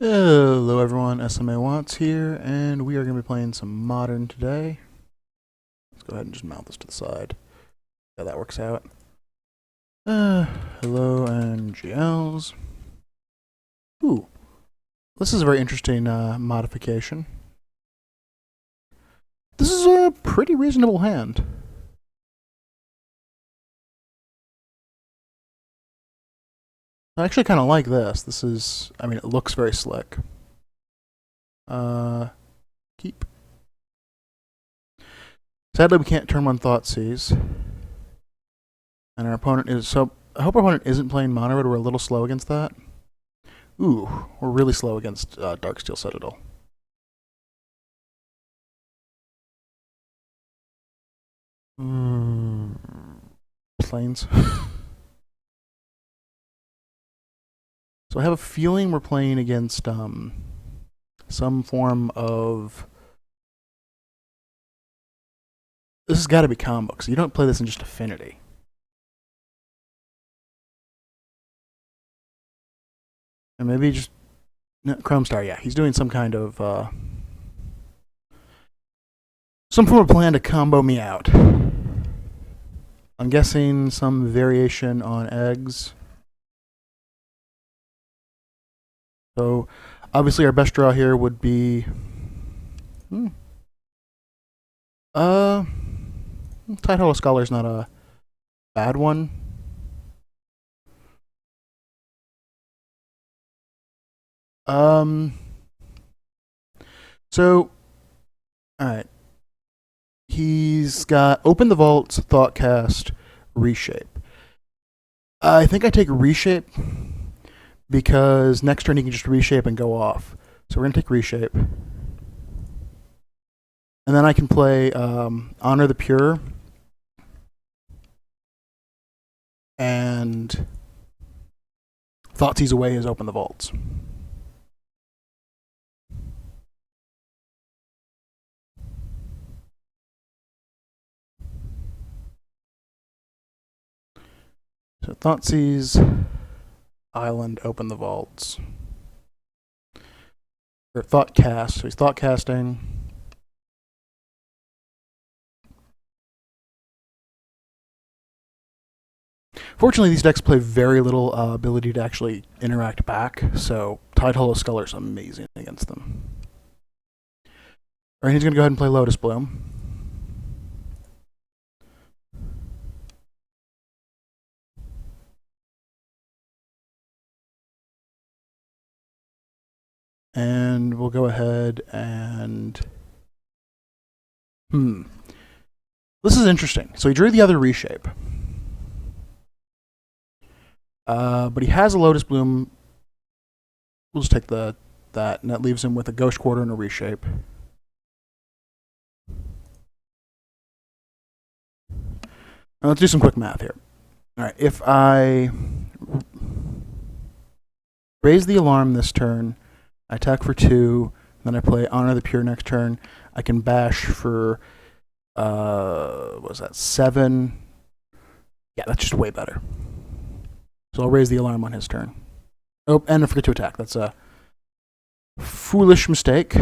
Hello everyone, SMA Watts here, and we are going to be playing some Modern today. Let's go ahead and just mount this to the side. Yeah, that works out. Hello and GLs. Ooh, this is a very interesting modification. This is a pretty reasonable hand. I actually kind of like this. This is, I mean, it looks very slick. Keep. Sadly, we can't turn one Thoughtseize. And our opponent is, so I hope our opponent isn't playing Mono Red. We're a little slow against that. Ooh, we're really slow against Darksteel Citadel. Planes. So I have a feeling we're playing against some form of. This has got to be combo, because you don't play this in just Affinity. And maybe just. No, Chrome Star, yeah. He's doing some kind of. Some form of plan to combo me out. I'm guessing some variation on eggs. So, obviously, our best draw here would be. Tide Hollow Scholar's not a bad one. So, alright. He's got Open the Vaults, Thoughtcast, Reshape. I think I take Reshape because next turn he can just Reshape and go off. So we're going to take Reshape. And then I can play Honor the Pure. And Thoughtseize away is Open the Vaults. So Thoughtseize, Island, Open the Vaults. Or Thoughtcast, so he's Thoughtcasting. Fortunately, these decks play very little ability to actually interact back, so Tide Hollow Scholar is amazing against them. Alright, he's going to go ahead and play Lotus Bloom. And we'll go ahead and. This is interesting. So he drew the other Reshape. But he has a Lotus Bloom. We'll just take that, and that leaves him with a Ghost Quarter and a Reshape. Now let's do some quick math here. Alright, if I raise the alarm this turn, I attack for 2, then I play Honor the Pure next turn, I can bash for, what was that, 7? Yeah, that's just way better. So I'll raise the alarm on his turn. Oh, and I forget to attack. That's a foolish mistake.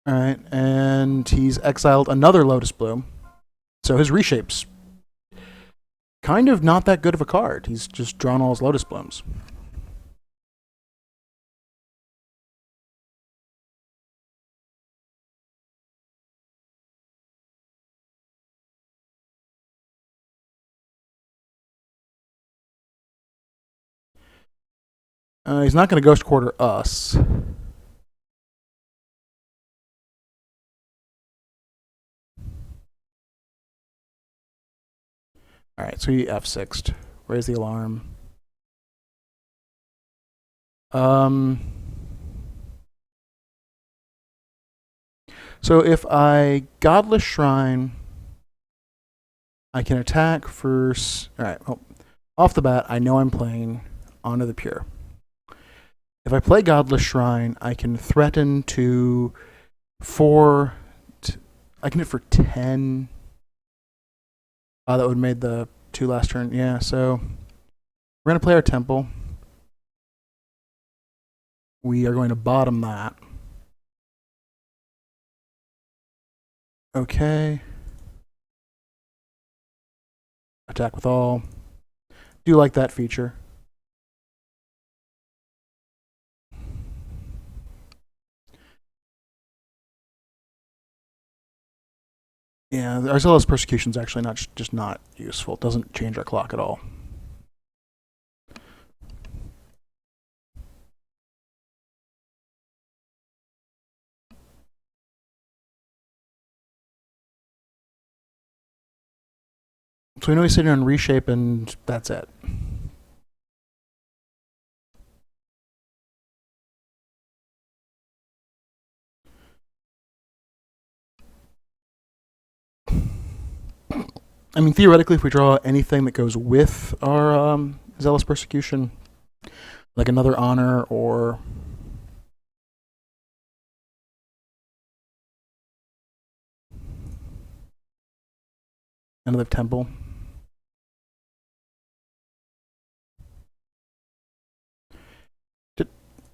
Alright, and he's exiled another Lotus Bloom. So his Reshape's kind of not that good of a card. He's just drawn all his Lotus Blooms. He's not going to Ghost Quarter us. Alright, so he F6'd. Raise the alarm. So if I Godless Shrine I can attack for. Alright, well, off the bat, I know I'm playing Honor the Pure. If I play Godless Shrine, I can threaten to 4. I can hit for 10. That would have made the 2 last turn. Yeah, so we're going to play our Temple. We are going to bottom that. Okay. Attack with all. Do like that feature. Yeah, our Zealous Persecution is actually just not useful. It doesn't change our clock at all. So we know he's sitting on Reshape, and that's it. I mean, theoretically, if we draw anything that goes with our Zealous Persecution, like another Honor or another Temple.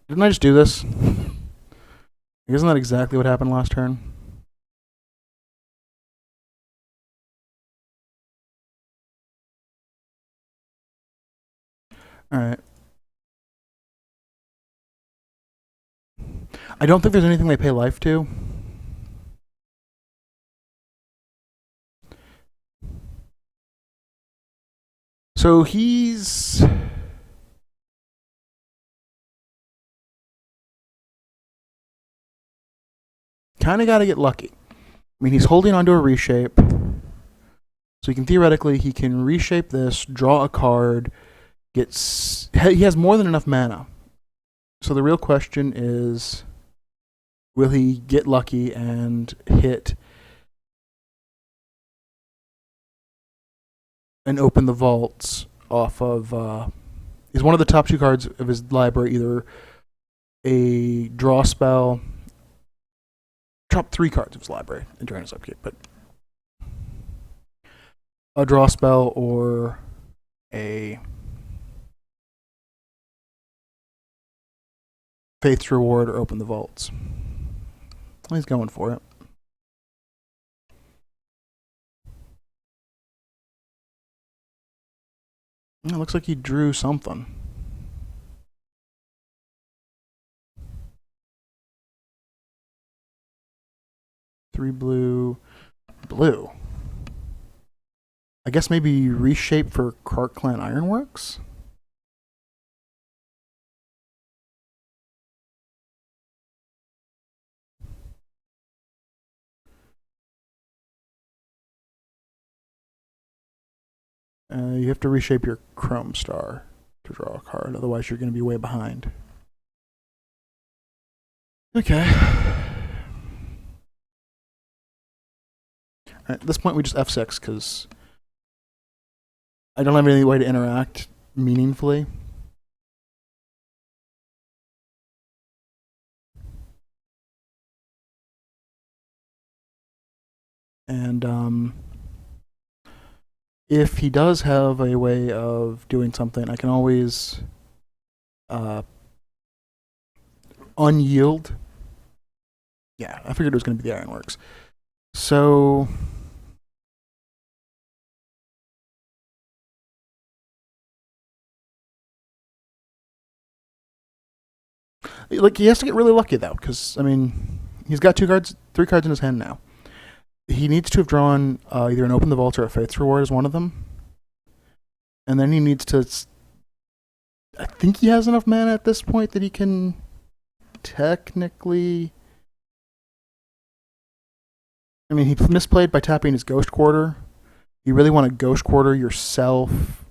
Didn't I just do this? Isn't that exactly what happened last turn? Alright. I don't think there's anything they pay life to. So he's kind of got to get lucky. I mean, he's holding onto a Reshape. So he can reshape this, draw a card, he has more than enough mana. So the real question is, will he get lucky and hit and open the vaults off of is one of the top 2 cards of his library either a draw spell, top 3 cards of his library during his upkeep, but a draw spell or a Faith's Reward or open the vaults. He's going for it. It looks like he drew something. Three blue. I guess maybe Reshape for Krark Clan Ironworks? You have to reshape your Chrome Star to draw a card, otherwise you're going to be way behind. Okay. At this point, we just F6 because I don't have any way to interact meaningfully. And if he does have a way of doing something, I can always unyield. Yeah, I figured it was going to be the Ironworks. So like he has to get really lucky though, because I mean he's got 3 cards in his hand now. He needs to have drawn either an Open the Vault or a Faith's Reward as one of them, and then he needs to. I think he has enough mana at this point that he can technically. I mean, he misplayed by tapping his Ghost Quarter. You really want to Ghost Quarter yourself.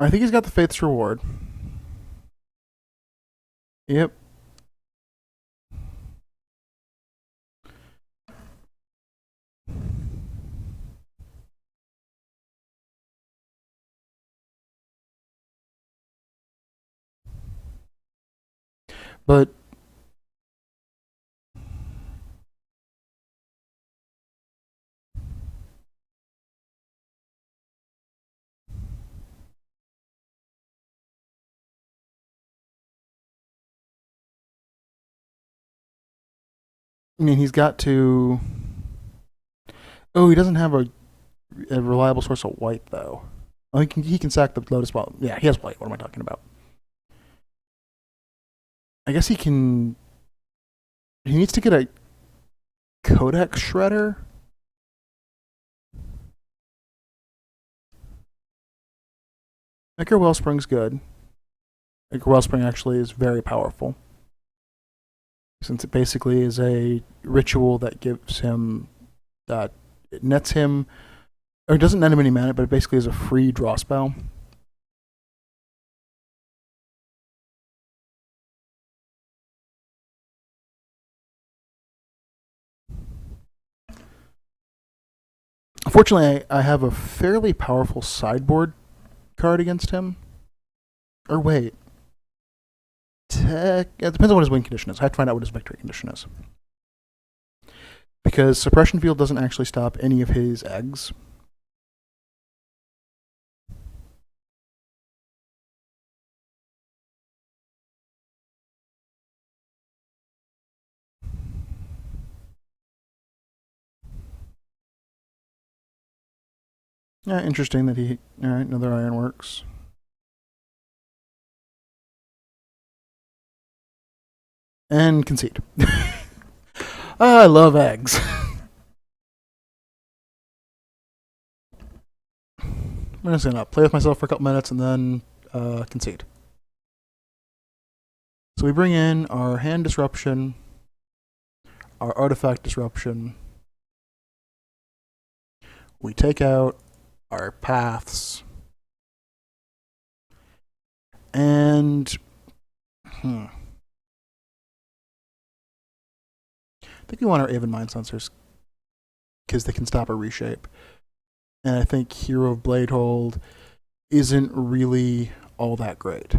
I think he's got the Faith's Reward. Yep. But I mean, he's got to. Oh, he doesn't have a reliable source of white though. Oh, he can sack the Lotus Ball. Yeah, he has white. What am I talking about? I guess he can. He needs to get a Codex Shredder. Ichor Wellspring's good. Ichor Wellspring actually is very powerful, since it basically is a ritual that gives him, it nets him, or it doesn't net him any mana, but it basically is a free draw spell. Unfortunately, I have a fairly powerful sideboard card against him. Or wait. It depends on what his win condition is. I have to find out what his victory condition is. Because Suppression Field doesn't actually stop any of his eggs. Yeah, interesting that he. Alright, another Ironworks. And concede. I love eggs. I'm just gonna play with myself for a couple minutes and then concede. So we bring in our hand disruption, our artifact disruption. We take out our paths. And I think we want our Aven Mind Sensors because they can stop a reshape. And I think Hero of Bladehold isn't really all that great.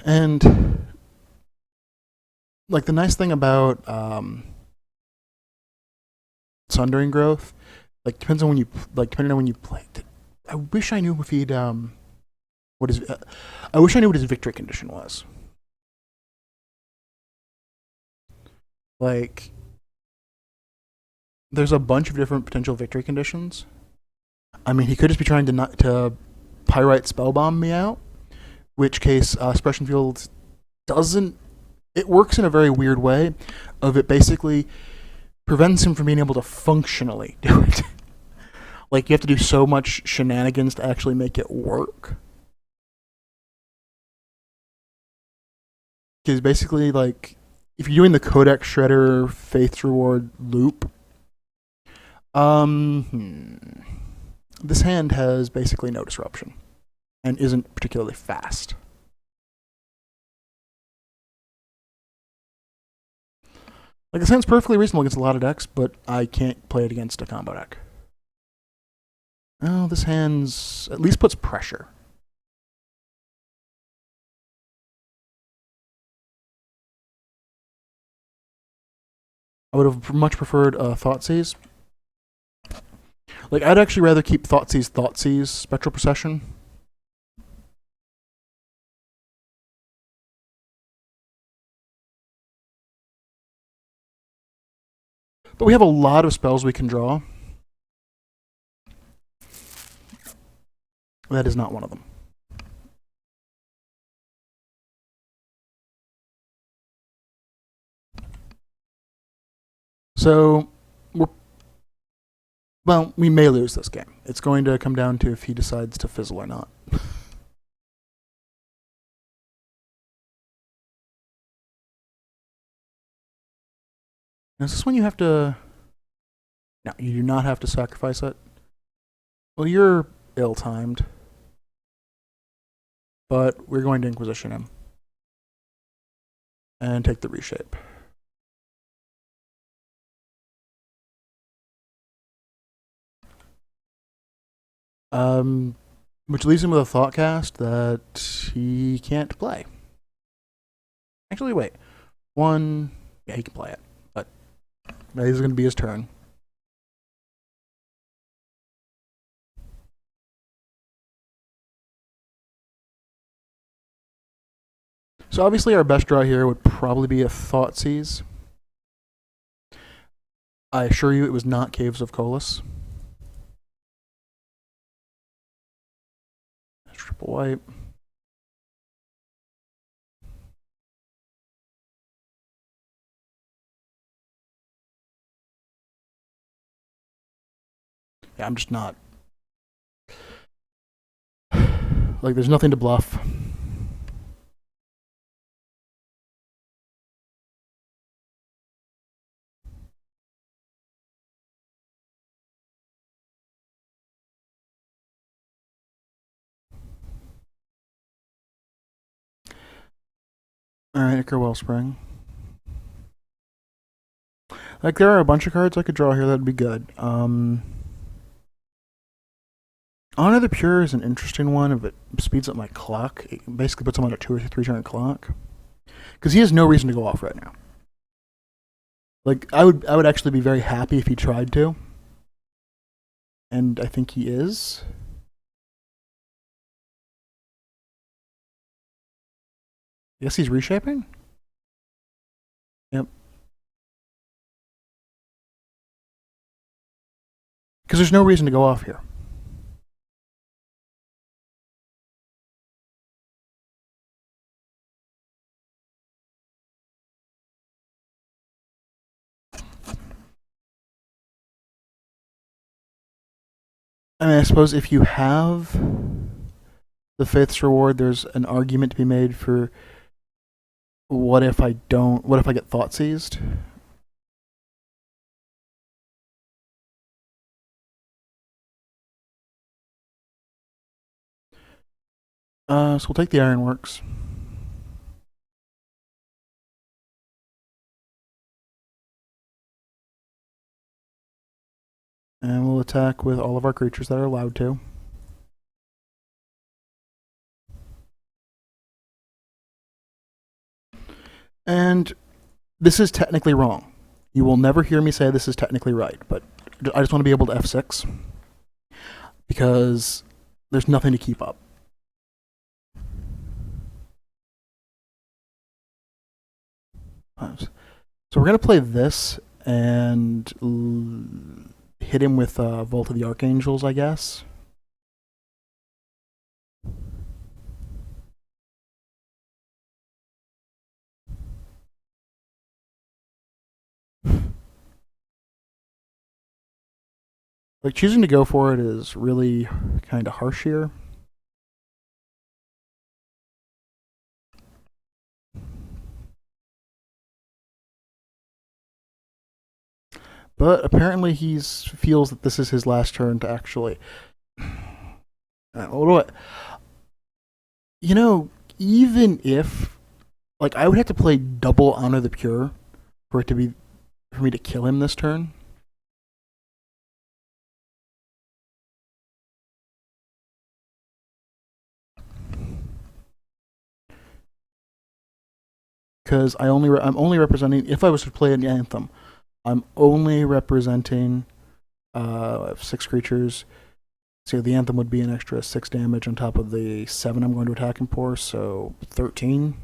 And like the nice thing about Sundering Growth, like depending on when you play. I wish I knew if he'd what is. I wish I knew what his victory condition was. Like, there's a bunch of different potential victory conditions. I mean, he could just be trying to Pyrite Spellbomb me out, which case Suppression Field doesn't. It works in a very weird way, of it basically prevents him from being able to functionally do it. Like, you have to do so much shenanigans to actually make it work. Because basically, like, if you're doing the Codex Shredder Faith Reward loop, this hand has basically no disruption and isn't particularly fast. Like, this hand's perfectly reasonable against a lot of decks, but I can't play it against a combo deck. Oh, this hand's at least puts pressure. I would have much preferred Thoughtseize. Like, I'd actually rather keep Thoughtseize, Spectral Procession. But we have a lot of spells we can draw. That is not one of them. So, we may lose this game. It's going to come down to if he decides to fizzle or not. Is this when you have to... No, you do not have to sacrifice it. Well, you're ill-timed. But we're going to Inquisition him. And take the reshape. Um, which leaves him with a thought cast that he can't play. Actually, wait. One. Yeah, he can play it. But this is going to be his turn. So obviously our best draw here would probably be a Thoughtseize. I assure you it was not Caves of Colas. Triple wipe. Yeah, I'm just not. Like, there's nothing to bluff. Alright, Ichor Wellspring. Like, there are a bunch of cards I could draw here that'd be good. Honor the Pure is an interesting one if it speeds up my clock. It basically puts him on a 2 or 3 turn clock. Because he has no reason to go off right now. Like, I would actually be very happy if he tried to. And I think he is. I guess he's reshaping? Yep. Because there's no reason to go off here. I mean, I suppose if you have the Faith's Reward, there's an argument to be made for what if I get Thoughtseized? So we'll take the Ironworks. And we'll attack with all of our creatures that are allowed to. And this is technically wrong. You will never hear me say this is technically right, but I just want to be able to F6. Because there's nothing to keep up. So we're going to play this and hit him with Vault of the Archangels, I guess. Like, choosing to go for it is really kind of harsh here. But apparently he feels that this is his last turn to actually... You know, even if... Like, I would have to play double Honor the Pure for me to kill him this turn. Because I'm only representing... If I was to play an Anthem, I'm only representing 6 creatures. So the Anthem would be an extra 6 damage on top of the 7 I'm going to attack him for, so 13.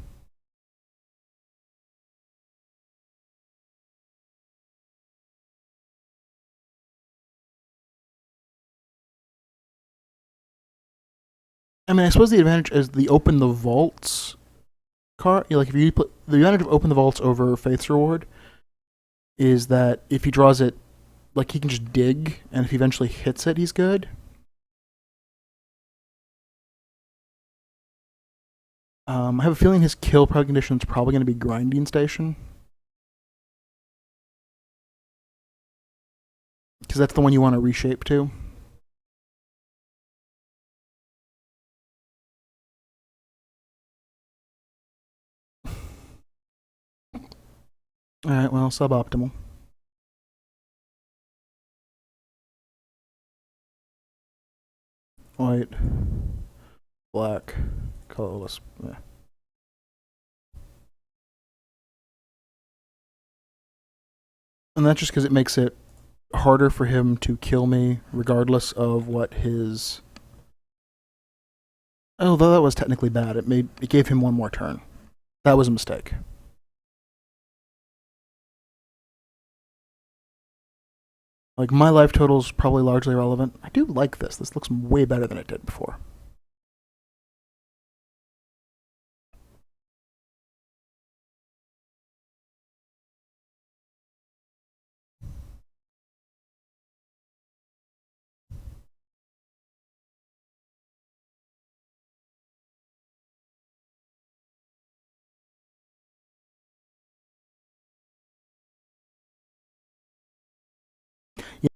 I mean, I suppose the advantage is the Open the Vaults card. Like, if you put the advantage of Open the Vaults over Faith's Reward is that if he draws it, like, he can just dig, and if he eventually hits it, he's good. I have a feeling his kill condition is probably going to be Grinding Station. Because that's the one you want to reshape to. Alright, well, suboptimal. white, black, colorless. Yeah. And that's just because it makes it harder for him to kill me, regardless of what his. Oh, though that was technically bad. It gave him one more turn. That was a mistake. Like, my life total's probably largely irrelevant. I do like this. This looks way better than it did before.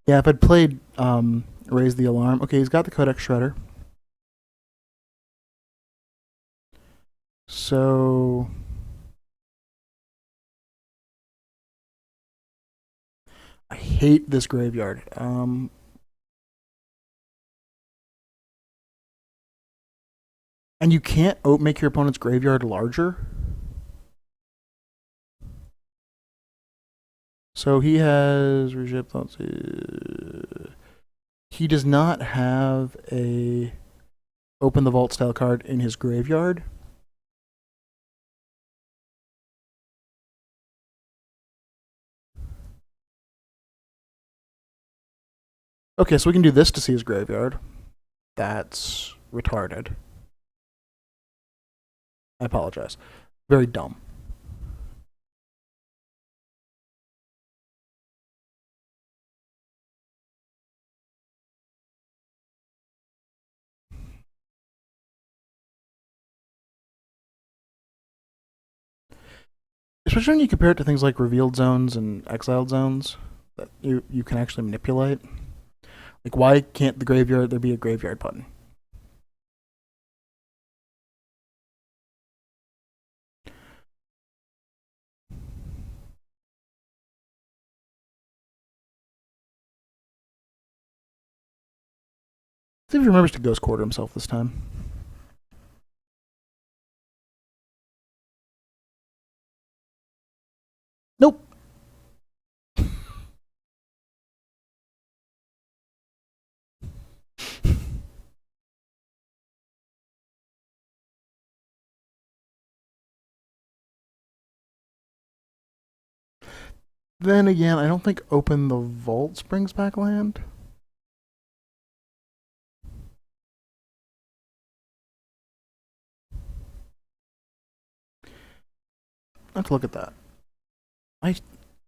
Yeah, if I'd played Raise the Alarm. Okay, he's got the Codex Shredder. So I hate this graveyard. And you can't make your opponent's graveyard larger. So he has he does not have a open the vault style card in his graveyard. Okay, so we can do this to see his graveyard. That's retarded. I apologize. Very dumb. Especially when you compare it to things like revealed zones and exiled zones that you can actually manipulate. Like, why can't there be a graveyard button? See if he remembers to Ghost Quarter himself this time. Nope. Then again, I don't think Open the Vaults brings back land. Let's look at that.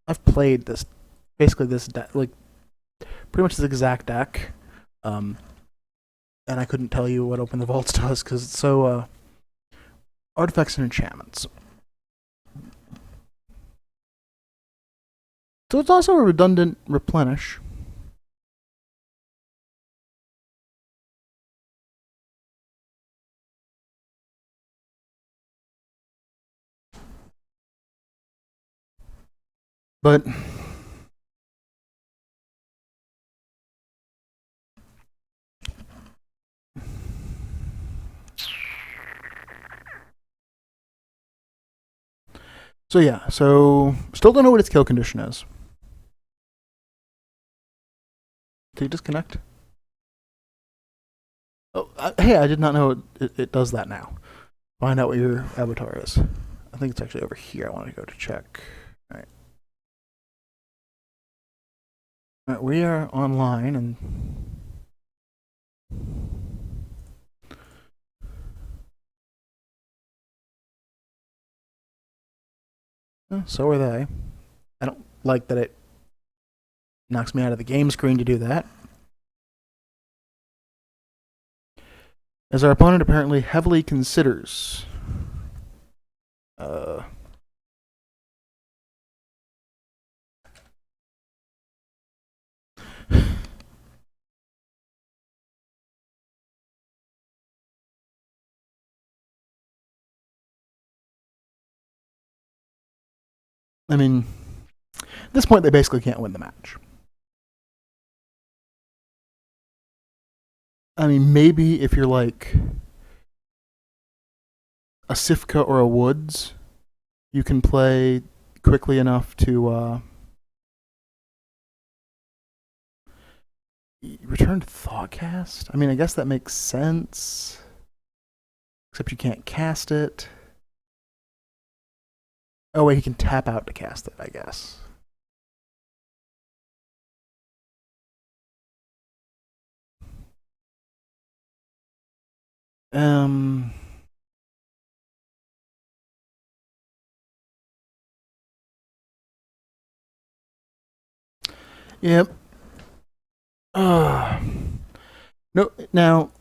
I've played basically this deck, like pretty much this exact deck, and I couldn't tell you what Open the Vaults does because it's so artifacts and enchantments. So it's also a redundant replenish. But so yeah, so still don't know what its kill condition is. Did he disconnect? Oh, hey, I did not know it does that now. Find out what your avatar is. I think it's actually over here. I want to go to check. All right. All right, we are online and. So are they. I don't like that it knocks me out of the game screen to do that. As our opponent apparently heavily considers. I mean, at this point, they basically can't win the match. I mean, maybe if you're like a Sifka or a Woods, you can play quickly enough to return Thoughtcast. I mean, I guess that makes sense. Except you can't cast it. Oh wait, he can tap out to cast it, I guess. Um. Yep. No. Now,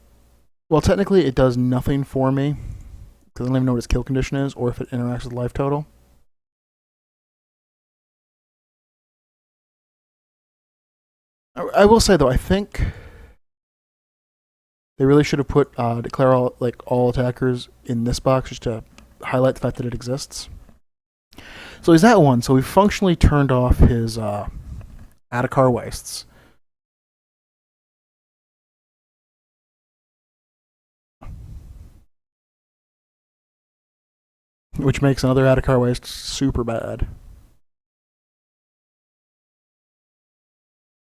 well, technically, it does nothing for me because I don't even know what its kill condition is or if it interacts with life total. I will say though, I think they really should have put declare all attackers in this box just to highlight the fact that it exists. So he's at one. So we functionally turned off his Adakar Wastes. Which makes another Adakar Waste super bad.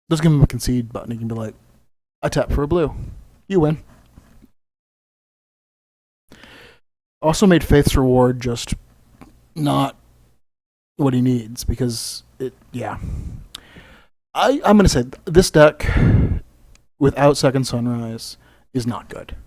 Just give him a concede button. He can be like, I tap for a blue. You win. Also made Faith's Reward just not what he needs because yeah. I'm going to say this deck without Second Sunrise is not good.